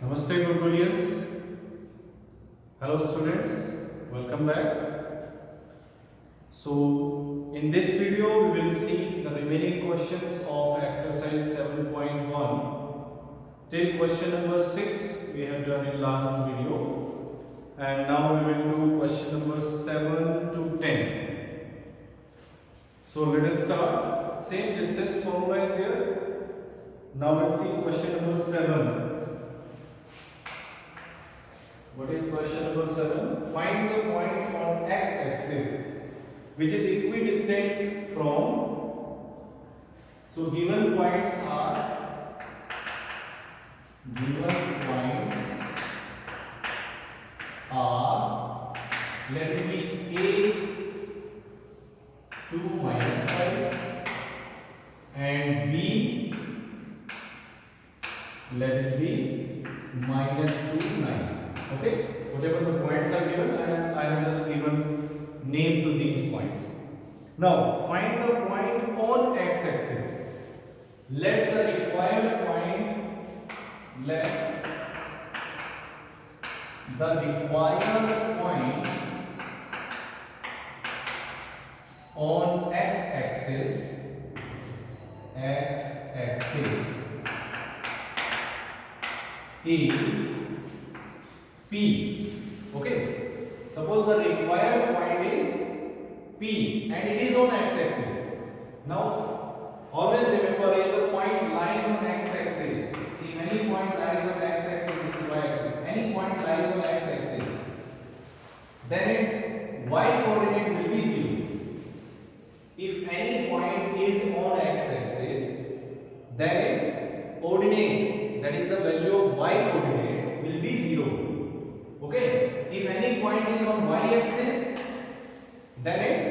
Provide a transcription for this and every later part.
Namaste Gurgulians. Hello students, welcome back. So in this video we will see the remaining questions of exercise 7.1 till question number 6 we have done in last video, and now we will do question number 7 to 10. So let us start. Same distance formula is there. Now let's see question number 7. What is question number 7? Find the point on x-axis which is equidistant from. So given points are let it be a 2 minus 5 and b let it be minus 2 9. Okay, whatever the points are given, I have just given name to these points. Now find the point on x-axis. Let the required point on x-axis is P. Okay, suppose the required point is P and it is on x-axis. Now always remember, if the point lies on x-axis, if any point lies on x-axis, this is y-axis, any point lies on x-axis, then its y coordinate will be 0. If any point is on x-axis, then its ordinate, that is the value of y coordinate, will be 0. Okay, if any point is on y-axis, then its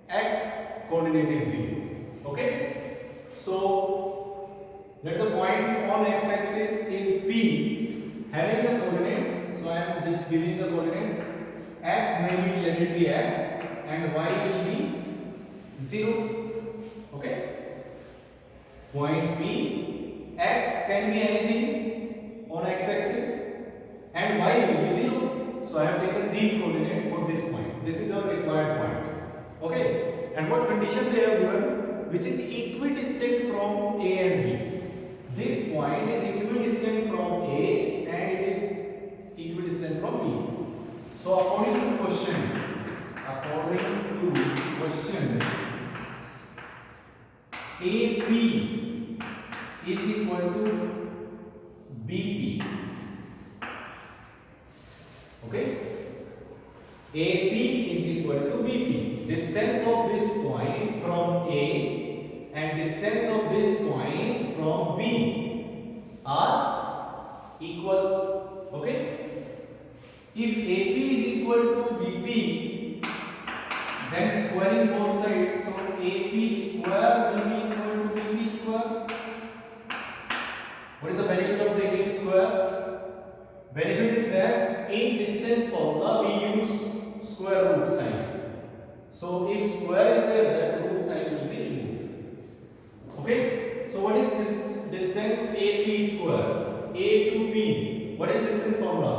x coordinate is 0. Okay, so let the point on x-axis is P having the coordinates. So I am just giving the coordinates. X maybe, let it be x, and y will be 0. Okay, point P, x can be anything on x-axis and y will be 0. So I have taken these coordinates for this point. This is our required point. Okay, and what condition they have given? Which is equidistant from A and B. This point is equidistant from A and it is equidistant from B. So according to question, AP is equal to BP. Okay, AP is equal to BP. Distance of this point from A and distance of this point from B are equal. Okay, if AP is equal to BP, then squaring both sides, so AP square will be equal to BP square. What is the benefit of taking squares? Benefit is that in distance formula we use square root sign. So if square is there, that root sign will be removed. Okay, so what is this distance AP square? A to B. What is distance formula?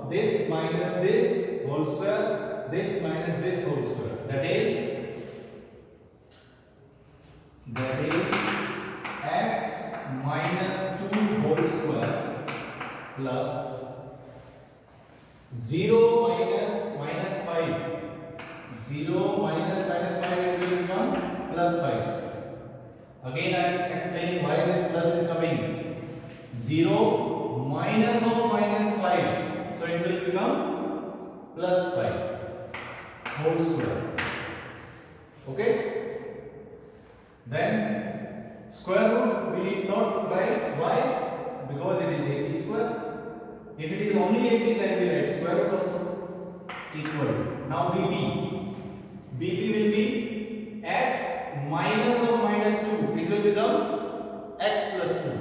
This minus this whole square, this minus this whole square. That is x minus 2 whole square plus 0 minus 5. 0 minus 5 it will become plus 5. Again I am explaining why this plus is coming. 0 minus of minus 5. So it will become plus 5 whole square. Okay. Then square root we need not write. Why? Because it is AP square. If it is only AP, then we write square root also. Equal. Now BP. BP will be x minus of minus 2. It will become x plus 2.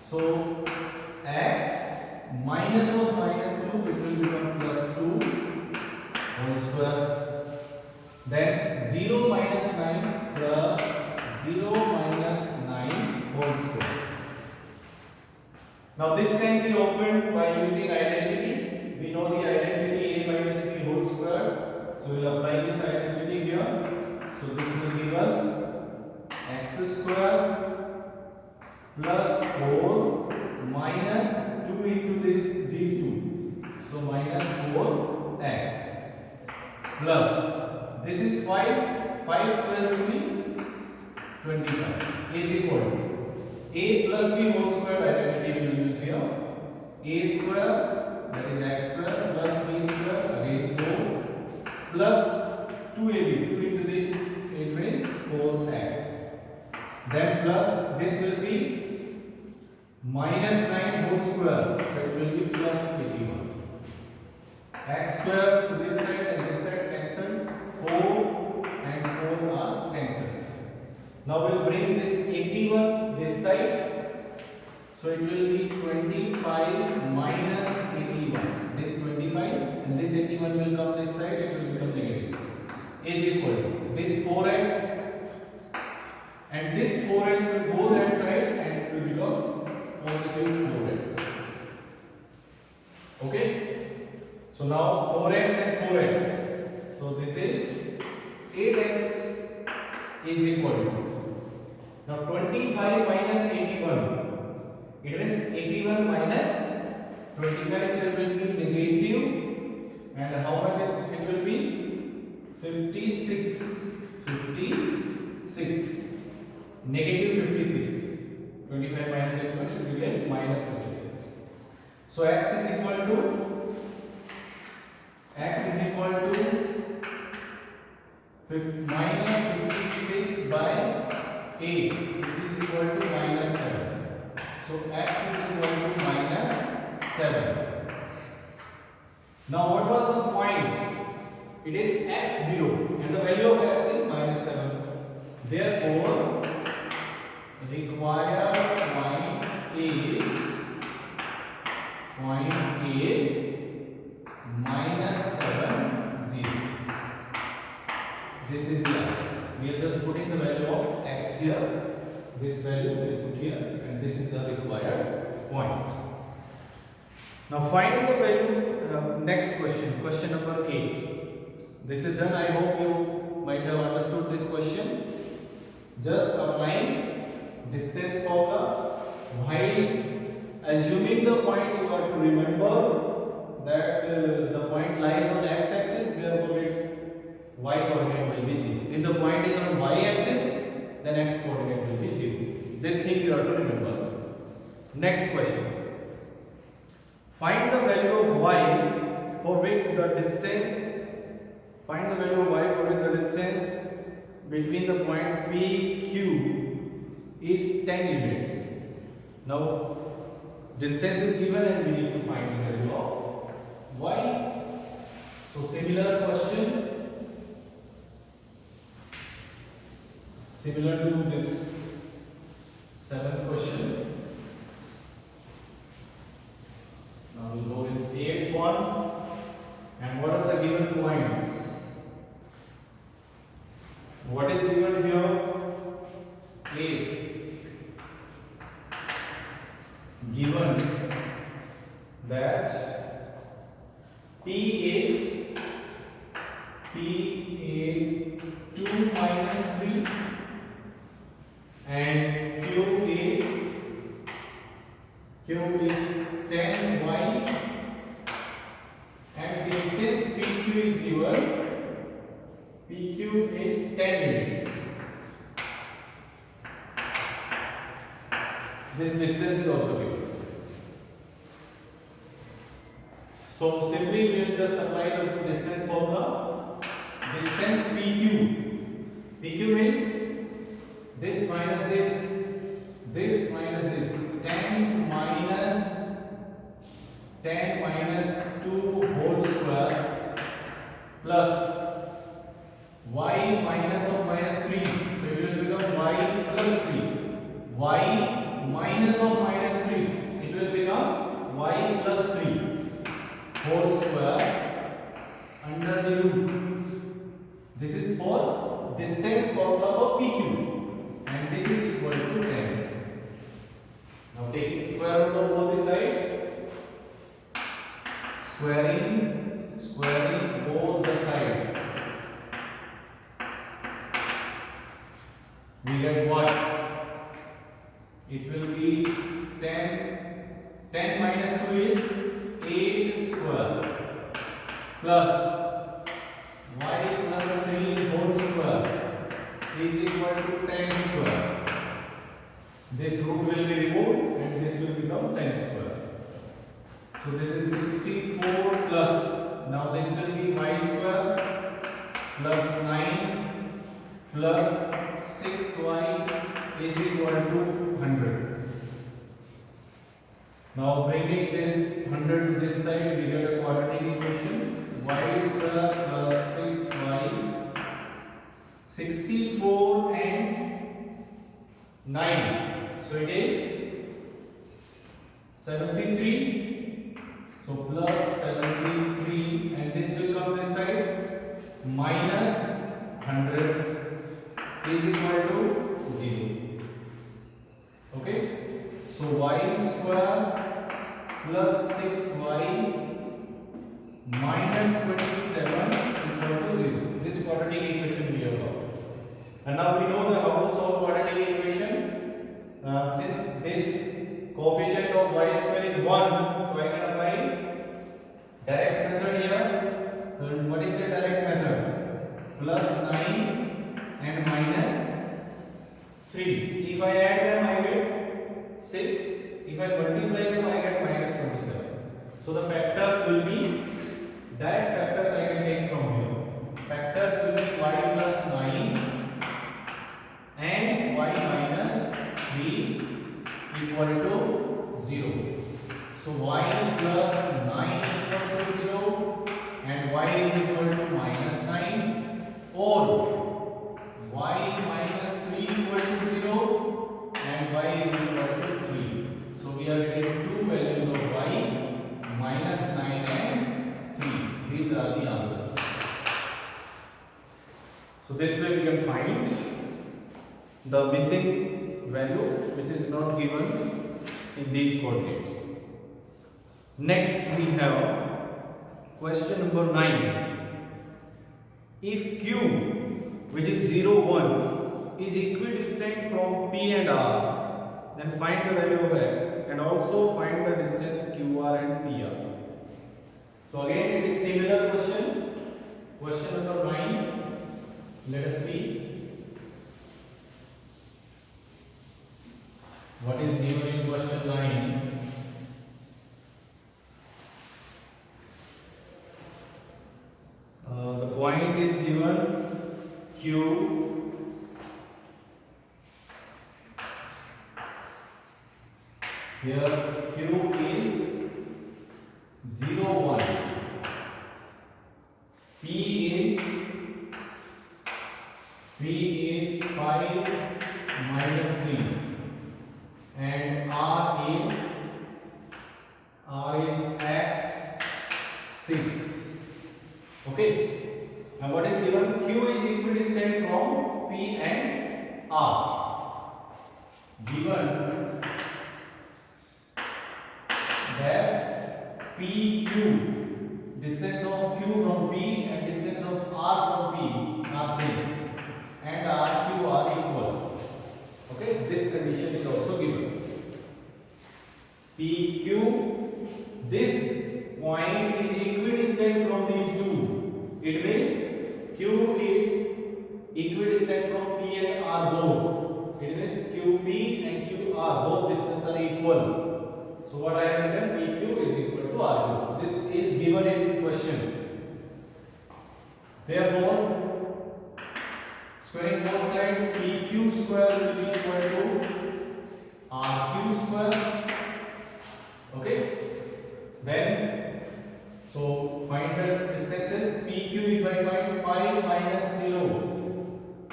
So x minus of minus 2, it will become plus 2 whole square. Then 0 minus 9 plus 0 minus 9 whole square. Now this can be opened by using identity. We know the identity a minus b whole square. So we will apply this identity here. So this will give us x square plus 4 minus 2 into these two. So minus 4x plus this is 5. 5 square will be 25 is equal to a plus b whole square identity we will use here. A square, that is x square, plus b square, again 4, plus 2ab, 2 into this, it means 4x. Then plus this will be minus 9 whole square, so it will be plus 81. X square to this side and this side cancelled, 4 and 4 are cancelled. Now we will bring this 81 this side, so it will be 25 minus 81. This 25 and this 81 will come this side, it will become negative. Is equal to this 4x and this 4x will go that side and it will become positive 4x. Okay? So now 4x and 4x. So this is 8x is equal to, now 25 minus 81, it means 81 minus 25, so it will be negative, and how much it will be? 56. 56. Negative 56. 25 minus 81, it will get minus 56. So x is equal to minus 56 by 8, which is equal to minus 7. So x is equal to minus 7. Now what was the point? It is x0 and the value of x is minus 7. Therefore, required point is minus 7, 0. This is the answer. We are just putting the value of x here. This value we put here, and this is the required point. Now find the value. Next question, question number 8. This is done. I hope you might have understood this question. Just applying distance formula while assuming the point, you have to remember that the point lies on x-axis, therefore its y coordinate will be 0. If the point is on y-axis, then x coordinate will be 0. This thing you have to remember. Next question. Find the value of y for which the distance between the points P, Q is 10 units. Now, distance is given and we need to find the value of y. So, similar question. Similar to this 7th question. Now we'll go with 8th one. And what are the given points? What is given here? 8. Given that P is 2 minus 3 and Q is 10y and distance PQ is given. PQ is 10 units. This distance is also given. So simply we will just apply the distance formula. Distance PQ. PQ means this minus this minus this. 10 minus 2 whole square plus y minus of minus 3. So it will become y plus 3. Y minus of minus 3. It will become y plus 3 whole square under the root. This is for distance formula for PQ and this is equal to 10. Now taking square root of both the we get what? It will be 10. 10 minus 2 is 8 square plus y plus 3 whole square is equal to 10 square. This root will be removed and this will become 10 square. So this is 64 plus, now this will be y square plus 9 plus 6y is equal to 100. Now bringing this 100 to this side, we get a quadratic equation, y square plus 6y, 64 and 9. So it is 73. So plus 73 and this will come this side, minus 100 is equal to 0. Okay. So y square plus 6y minus 27 equal to 0. This quadratic equation we have got. And now we know the how to solve quadratic equation. Since this coefficient of y square is 1, so I can apply direct method here. And what is the direct method? Plus 9 and minus 3. If I add them, I get 6. If I multiply them, I get minus 27. So the factors will be, direct factors I can take from here. Factors will be y plus 9 and y minus 3 equal to 0. So y plus 9 equal to 0 and y is equal to minus 9, or y minus 3 equal to 0 and y is equal to 3. So we are getting two values of y, minus 9 and 3. These are the answers. So this way we can find the missing value which is not given in these coordinates. Next we have question number 9. If Q, which is 0, 1, is equidistant from P and R, then find the value of x and also find the distance QR and PR. So again it is similar question. Question number 9. Let us see what is given in question 9. The point is given Q, here Q is 0, 1, P is 5 minus 3 and R is x 6. Okay, and what is given? Q is equidistant from P and R. Given that PQ, distance of Q from P and distance of R from P are same and RQ are equal. Okay, this condition is also given. PQ, this point is equidistant from these two. It means Q is equidistant from P and R both. It means QP and QR both distances are equal. So what I have written, PQ is equal to RQ. This is given in question. Therefore, squaring both sides, PQ square will be equal to RQ square. Okay. Then, so find the distances. PQ, if I find 5 minus 0,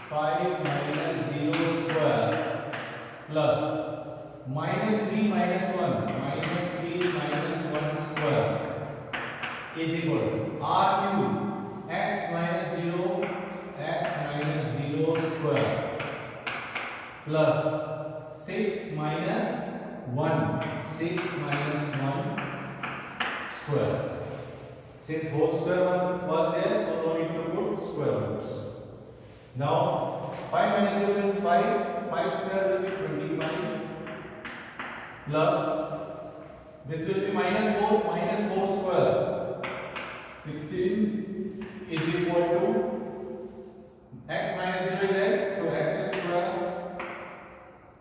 5 minus 0 square plus minus 3 minus 1, minus 3 minus 1 square is equal to RQ, x minus 0, x minus 0 square plus 6 minus 1, 6 minus 1 square. Since whole square was there, so no need to put square roots. Now 5 minus 0 is 5. 5 square will be 25 plus this will be minus 4. Minus 4 square 16 is equal to x minus 0 is x, so x square,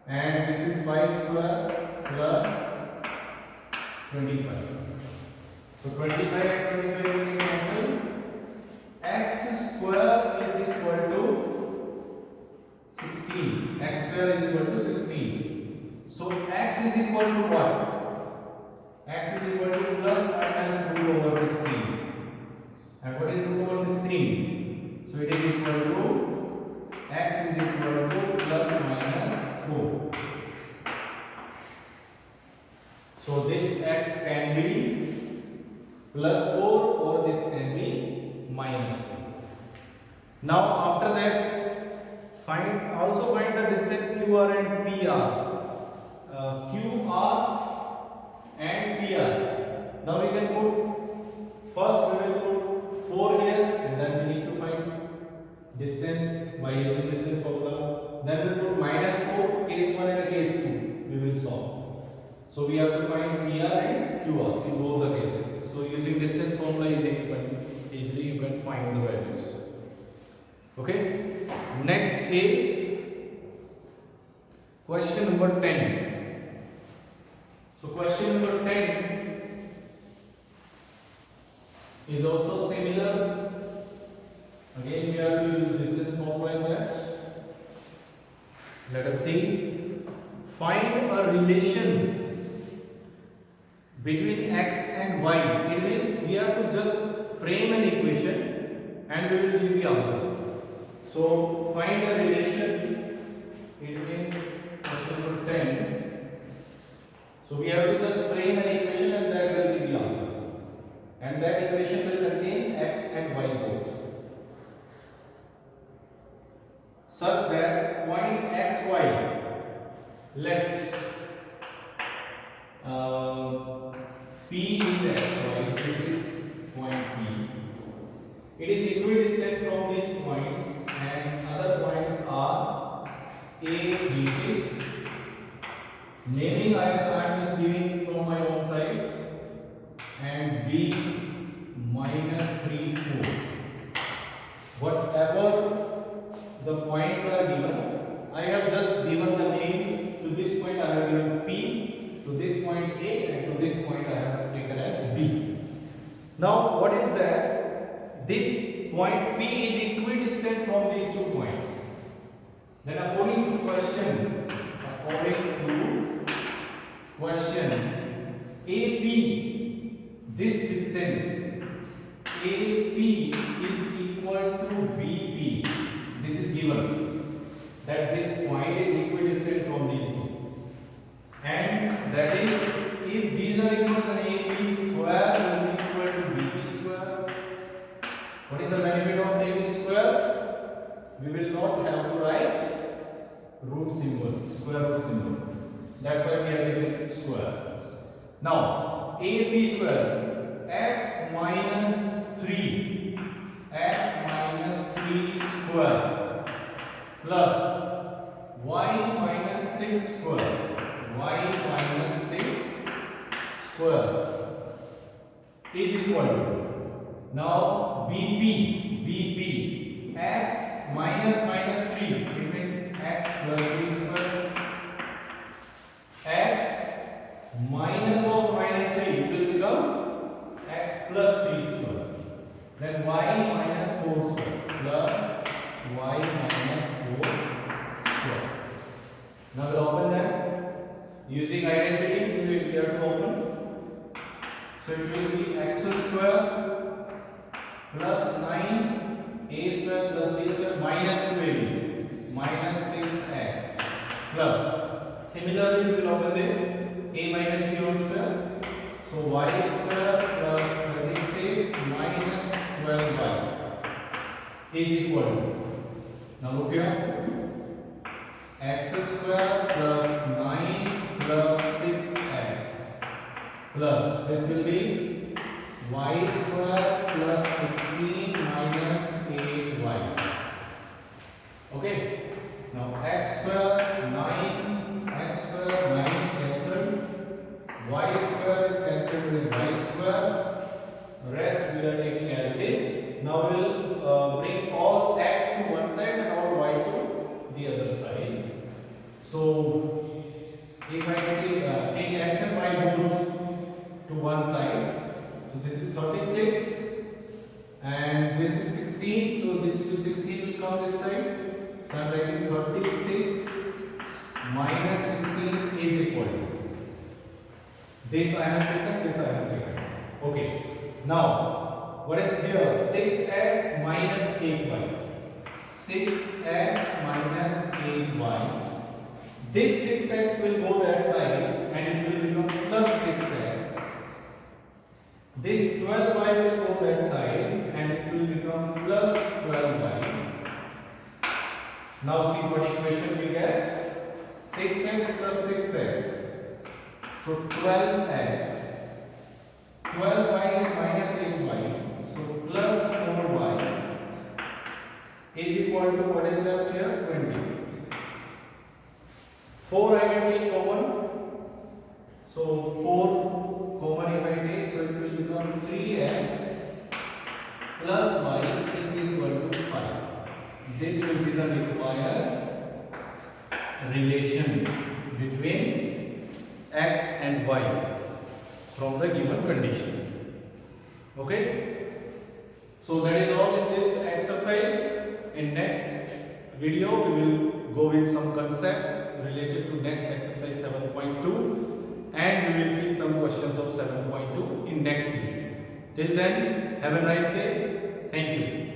and this is 5 square plus 25. So 25 and 25 will be cancelled. X square is equal to 16. X square is equal to 16. So x is equal to what? X is equal to plus or minus root over 16. And what is root over 16? So it is equal to x is equal to plus minus 4. So this x can be plus 4 or this can be minus 4. Now after that, also find the distance QR and PR. QR and PR. Now we can put, first we will put 4 here, and then we need to find distance by using distance formula. Then we will put minus 4, case 1 and case 2 we will solve. So we have to find PR and QR in both the cases. So using distance formula easily you can find the values. Okay. Next is question number 10. So question number 10 is also similar. Again we have to use distance formula in that. Let us see. Find a relation between x and y. It means we have to just frame an equation and we will give the answer. So find a relation. It means question number 10. So we have to just frame an equation and that will be the answer. And that equation will contain x and y both. Such that point xy, let P is xy, this is point P. It is equidistant from these points, and other points are A, 3, 6. Naming I am just giving from my own side, and B, minus 3, 4. Whatever the points are given, I have just given the names. To this point I have given P, to this point A, and to this point I have taken as B. Now what is that? This point P is equidistant from these 2 points. Then according to question AP, this distance AP is equal to BP. This is given that this point is equidistant from these 2. And that is, if these are equal, then AP square will be equal to BP square. What is the benefit of taking square? We will not have to write root symbol, square root symbol. That's why we are taking square. Now, AP square, x minus 3 square plus y minus 6 square, is equal to, now BP, x minus 3, it means x plus 3 square, x minus of minus 3, it will become x plus 3 square, then y minus 4 square plus y minus 4 square. Now we'll open that using identity. We have to open. So it will be x square plus 9a square plus b square minus 2ab minus 6x plus, similarly we will open this a minus b whole square. So y square plus 36 minus 12y is equal to, now look here, x square plus 9 plus 6x plus, this will be y square plus 16 minus 8y. Okay, x square 9, x square 9 cancelled, y square is cancelled with y square. Rest we are taking as it is. Now we will bring all x to one side and all y to the other side. So if I say take x and y both to one side, so this is 36 and this is 16, so this will 16 will come this side. So I am writing 36 minus 16 is equal to this I have taken, this I have taken. Okay. Now what is here? 6x minus 8y. 6x minus 8y. This 6x will go that side and it will become plus 6x. This 12y will go that side and it will become plus 12y. Now see what equation we get. 6x plus 6x. So 12x. 12y minus 8y. So plus 4y is equal to what is left here? 20. 4 I will take common. So 4 common if I take, so it will become 3x plus y is equal to 5. This will be the required relation between x and y from the given conditions. Okay? So that is all in this exercise. In next video we will go with some concepts related to next exercise 7.2 and we will see some questions of 7.2 in next video. Till then, have a nice day. Thank you.